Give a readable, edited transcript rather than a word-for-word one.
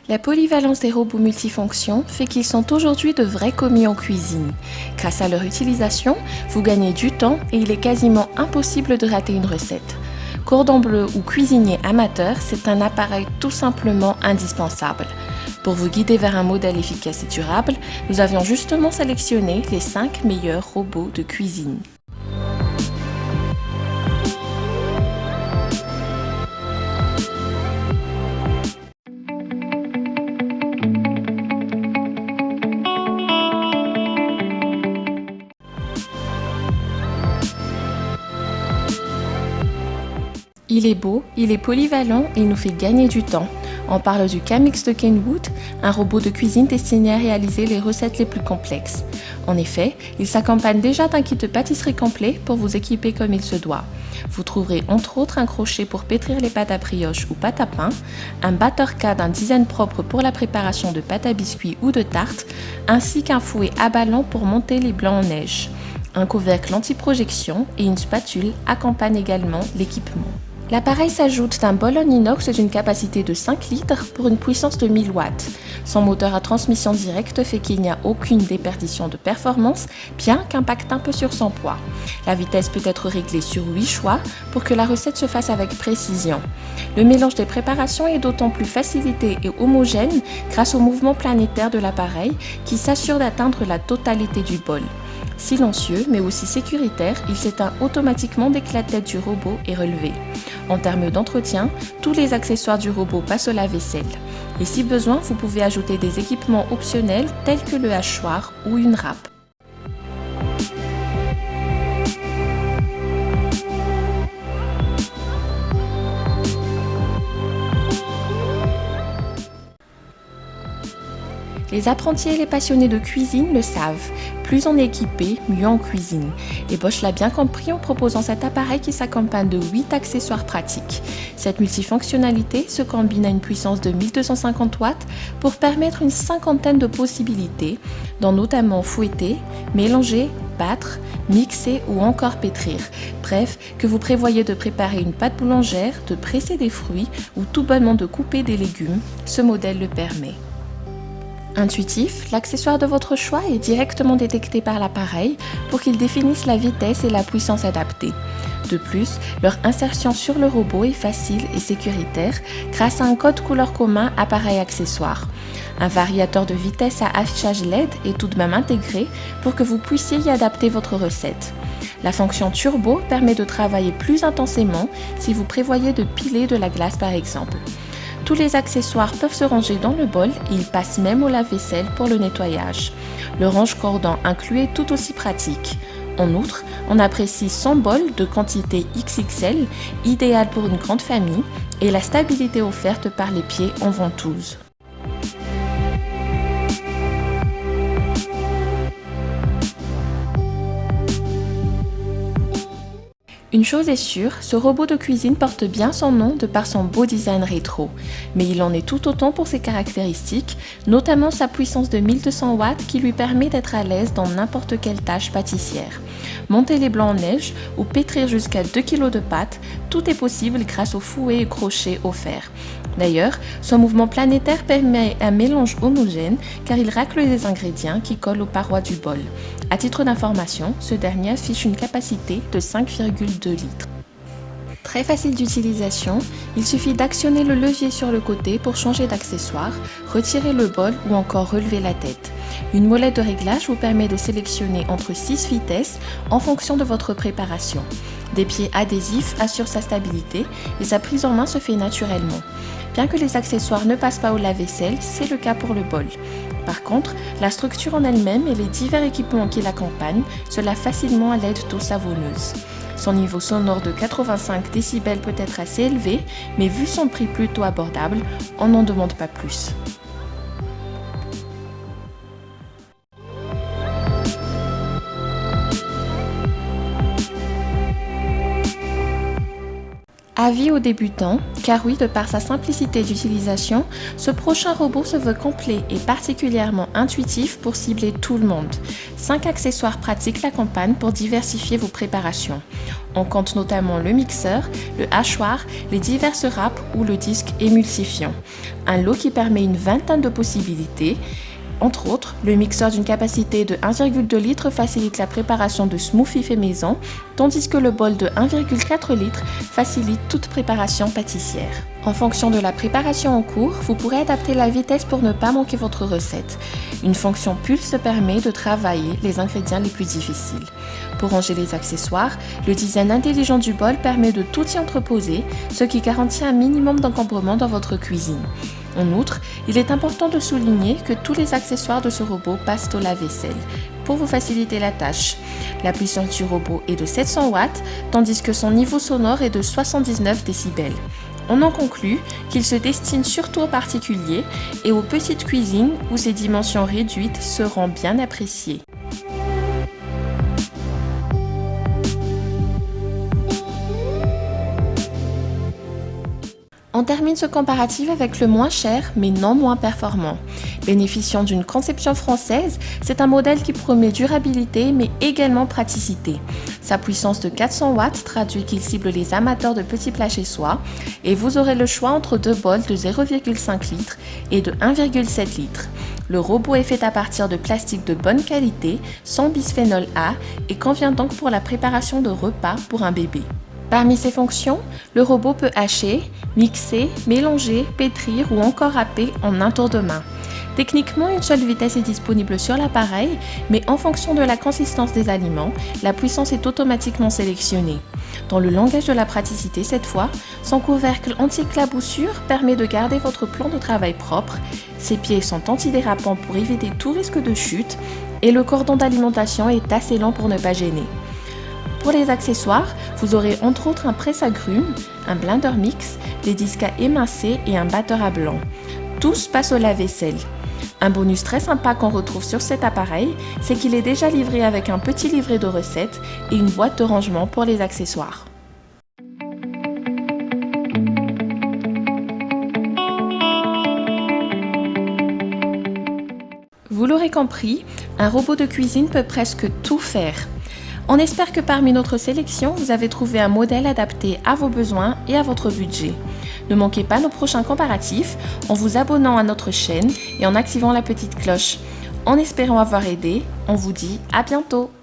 La polyvalence des robots multifonctions fait qu'ils sont aujourd'hui de vrais commis en cuisine. Grâce à leur utilisation, vous gagnez du temps et il est quasiment impossible de rater une recette. Cordon bleu ou cuisinier amateur, c'est un appareil tout simplement indispensable. Pour vous guider vers un modèle efficace et durable, nous avions justement sélectionné les 5 meilleurs robots de cuisine. Il est beau, il est polyvalent et il nous fait gagner du temps. On parle du Camix de Kenwood, un robot de cuisine destiné à réaliser les recettes les plus complexes. En effet, il s'accompagne déjà d'un kit de pâtisserie complet pour vous équiper comme il se doit. Vous trouverez entre autres un crochet pour pétrir les pâtes à brioche ou pâtes à pain, un batteur-cas d'un design propre pour la préparation de pâtes à biscuits ou de tartes, ainsi qu'un fouet aballant pour monter les blancs en neige. Un couvercle anti-projection et une spatule accompagnent également l'équipement. L'appareil s'ajoute d'un bol en inox d'une capacité de 5 litres pour une puissance de 1000 watts. Son moteur à transmission directe fait qu'il n'y a aucune déperdition de performance, bien qu'impacte un peu sur son poids. La vitesse peut être réglée sur 8 choix pour que la recette se fasse avec précision. Le mélange des préparations est d'autant plus facilité et homogène grâce au mouvement planétaire de l'appareil qui s'assure d'atteindre la totalité du bol. Silencieux mais aussi sécuritaire, il s'éteint automatiquement dès que la tête du robot est relevée. En termes d'entretien, tous les accessoires du robot passent au lave-vaisselle. Et si besoin, vous pouvez ajouter des équipements optionnels tels que le hachoir ou une râpe. Les apprentis et les passionnés de cuisine le savent, plus on est équipé, mieux on cuisine. Et Bosch l'a bien compris en proposant cet appareil qui s'accompagne de 8 accessoires pratiques. Cette multifonctionnalité se combine à une puissance de 1250 watts pour permettre une cinquantaine de possibilités, dont notamment fouetter, mélanger, battre, mixer ou encore pétrir. Bref, que vous prévoyez de préparer une pâte boulangère, de presser des fruits ou tout bonnement de couper des légumes, ce modèle le permet. Intuitif, l'accessoire de votre choix est directement détecté par l'appareil pour qu'il définisse la vitesse et la puissance adaptée. De plus, leur insertion sur le robot est facile et sécuritaire grâce à un code couleur commun appareil-accessoire. Un variateur de vitesse à affichage LED est tout de même intégré pour que vous puissiez y adapter votre recette. La fonction turbo permet de travailler plus intensément si vous prévoyez de piler de la glace par exemple. Tous les accessoires peuvent se ranger dans le bol et ils passent même au lave-vaisselle pour le nettoyage. Le range-cordon inclus est tout aussi pratique. En outre, on apprécie son bol de quantité XXL, idéal pour une grande famille, et la stabilité offerte par les pieds en ventouse. Une chose est sûre, ce robot de cuisine porte bien son nom de par son beau design rétro, mais il en est tout autant pour ses caractéristiques, notamment sa puissance de 1200 watts qui lui permet d'être à l'aise dans n'importe quelle tâche pâtissière. Monter les blancs en neige ou pétrir jusqu'à 2 kg de pâte, tout est possible grâce au fouet et crochet offert. D'ailleurs, son mouvement planétaire permet un mélange homogène car il racle les ingrédients qui collent aux parois du bol. À titre d'information, ce dernier affiche une capacité de 5,2 litres. Très facile d'utilisation, il suffit d'actionner le levier sur le côté pour changer d'accessoire, retirer le bol ou encore relever la tête. Une molette de réglage vous permet de sélectionner entre 6 vitesses en fonction de votre préparation. Des pieds adhésifs assurent sa stabilité et sa prise en main se fait naturellement. Bien que les accessoires ne passent pas au lave-vaisselle, c'est le cas pour le bol. Par contre, la structure en elle-même et les divers équipements qui l'accompagnent se lavent facilement à l'aide d'eau savonneuse. Son niveau sonore de 85 décibels peut être assez élevé, mais vu son prix plutôt abordable, on n'en demande pas plus. Avis aux débutants, car oui, de par sa simplicité d'utilisation, ce prochain robot se veut complet et particulièrement intuitif pour cibler tout le monde. 5 accessoires pratiques l'accompagnent pour diversifier vos préparations. On compte notamment le mixeur, le hachoir, les diverses râpes ou le disque émulsifiant. Un lot qui permet une vingtaine de possibilités. Entre autres, le mixeur d'une capacité de 1,2 litre facilite la préparation de smoothies fait maison, tandis que le bol de 1,4 litre facilite toute préparation pâtissière. En fonction de la préparation en cours, vous pourrez adapter la vitesse pour ne pas manquer votre recette. Une fonction pulse permet de travailler les ingrédients les plus difficiles. Pour ranger les accessoires, le design intelligent du bol permet de tout y entreposer, ce qui garantit un minimum d'encombrement dans votre cuisine. En outre, il est important de souligner que tous les accessoires de ce robot passent au lave-vaisselle pour vous faciliter la tâche. La puissance du robot est de 700 watts, tandis que son niveau sonore est de 79 décibels. On en conclut qu'il se destine surtout aux particuliers et aux petites cuisines où ses dimensions réduites seront bien appréciées. On termine ce comparatif avec le moins cher, mais non moins performant. Bénéficiant d'une conception française, c'est un modèle qui promet durabilité, mais également praticité. Sa puissance de 400 watts traduit qu'il cible les amateurs de petits plats chez soi, et vous aurez le choix entre deux bols de 0,5 litres et de 1,7 litres. Le robot est fait à partir de plastique de bonne qualité, sans bisphénol A, et convient donc pour la préparation de repas pour un bébé. Parmi ses fonctions, le robot peut hacher, mixer, mélanger, pétrir ou encore râper en un tour de main. Techniquement, une seule vitesse est disponible sur l'appareil, mais en fonction de la consistance des aliments, la puissance est automatiquement sélectionnée. Dans le langage de la praticité cette fois, son couvercle anti-éclaboussure permet de garder votre plan de travail propre, ses pieds sont antidérapants pour éviter tout risque de chute et le cordon d'alimentation est assez lent pour ne pas gêner. Pour les accessoires, vous aurez entre autres un presse-agrumes, un blender mix, des disques à émincer et un batteur à blanc. Tous passent au lave-vaisselle. Un bonus très sympa qu'on retrouve sur cet appareil, c'est qu'il est déjà livré avec un petit livret de recettes et une boîte de rangement pour les accessoires. Vous l'aurez compris, un robot de cuisine peut presque tout faire. On espère que parmi notre sélection, vous avez trouvé un modèle adapté à vos besoins et à votre budget. Ne manquez pas nos prochains comparatifs en vous abonnant à notre chaîne et en activant la petite cloche. En espérant avoir aidé, on vous dit à bientôt!